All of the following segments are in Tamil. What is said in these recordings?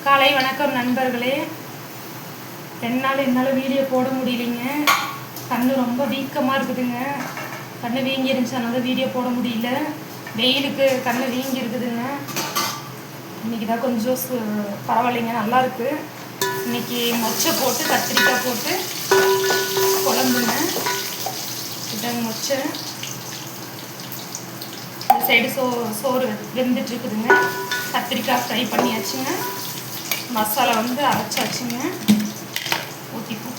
காலை வணக்கம் நண்பர்களே. 2 நாள் என்னால் வீடியோ போட முடியலைங்க. கண்ணு ரொம்ப வீக்கமாக இருக்குதுங்க. கண்ணு வீங்கி இருந்துச்சு, அதனால வீடியோ போட முடியல. வெயிலுக்கு கண்ணு வீங்கி இருக்குதுங்க. இன்றைக்கி தான் கொஞ்சம் பரவாயில்லைங்க, நல்லாயிருக்கு. இன்றைக்கி மொச்சை போட்டு கத்திரிக்காய் போட்டு குழம்புங்க. இதாங்க மொச்சை. இந்த சைடு சோறு வெந்துட்டுருக்குதுங்க. கத்திரிக்காய் ஃப்ரை பண்ணியாச்சுங்க. மசாலா வந்து அரைச்சாச்சுங்க. ஊற்றிப்போம்.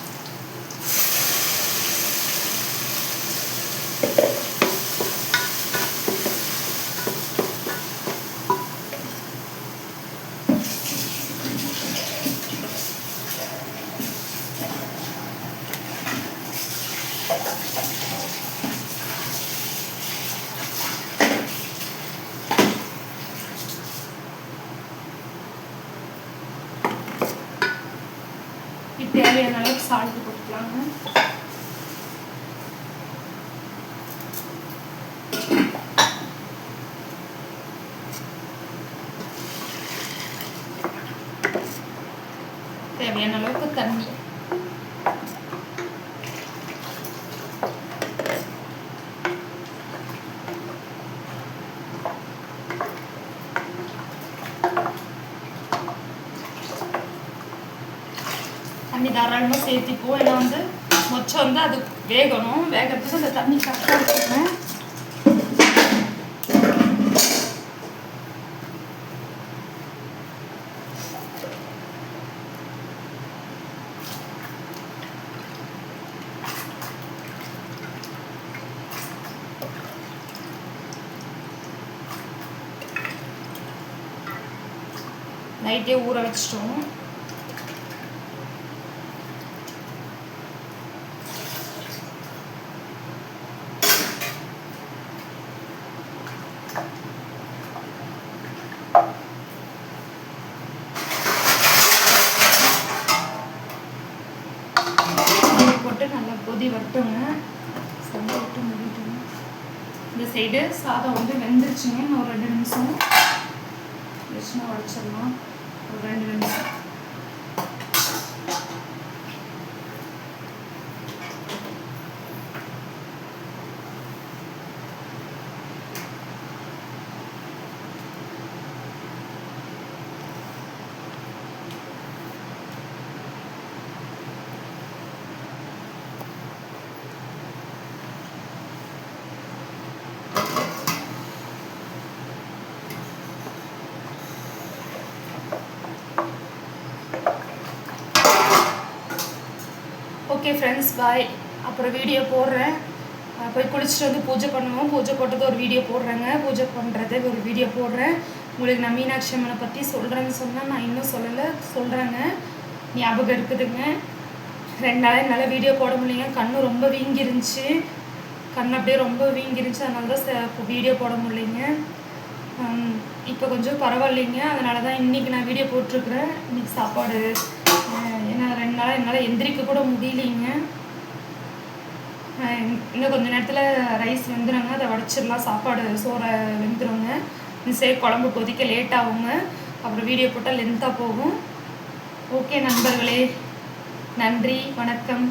தேவையான அளவுக்கு சால்ட் போட்டுக்கலாங்க. தேவையான அளவுக்கு தண்ணி. தண்ணி தாராளமாக சேர்த்திப்போம். ஏன்னா வந்து மொச்சை வந்து அது வேகணும். வேகிறதுக்கு அந்த தண்ணி கரெக்டாக இருக்குங்க. நைட்டே ஊற வச்சிட்டோம். போட்டு நல்லா கொதி வரட்டுங்க. சண்டை விட்டு முடிட்டுங்க. இந்த சைடு சாதம் வந்து வெந்துருச்சுங்க. இன்னும் ஒரு 2 நிமிஷம் வச்சுனா உடச்சிடலாம். ஒரு 2 நிமிஷம். ஓகே ஃப்ரெண்ட்ஸ், பாய். அப்புறம் வீடியோ போடுறேன். போய் குளிச்சுட்டு வந்து பூஜை பண்ணுவோம். பூஜை போட்டது ஒரு வீடியோ போடுறேங்க. பூஜை பண்ணுறது ஒரு வீடியோ போடுறேன். உங்களுக்கு நான் மீனாட்சி அம்மனை பற்றி சொல்கிறேன்னு சொன்னால் நான் இன்னும் சொல்கிறேங்க. ஞாபகம் இருக்குதுங்க. 2 நாள் என்னால் வீடியோ போட முடியலைங்க. கண்ணு ரொம்ப வீங்கிருந்துச்சு. கண் அப்படியே ரொம்ப வீங்கிருந்துச்சு. அதனால தான் வீடியோ போட முடியலைங்க. இப்போ கொஞ்சம் பரவாயில்லைங்க. அதனால தான் இன்றைக்கி நான் வீடியோ போட்டிருக்குறேன். இன்றைக்கி சாப்பாடு ஏன்னா 2 நாளாக என்னால் எந்திரிக்க கூட முடியலைங்க. இன்னும் கொஞ்சம் நேரத்தில் ரைஸ் வெந்துடுங்க. அதை வடிச்சிடலாம். சோறை வெந்துடுங்க. சரி, குழம்பு கொதிக்க லேட் ஆகுங்க. அப்புறம் வீடியோ போட்டால் லென்த்தாக போகும். ஓகே நண்பர்களே, நன்றி, வணக்கம்.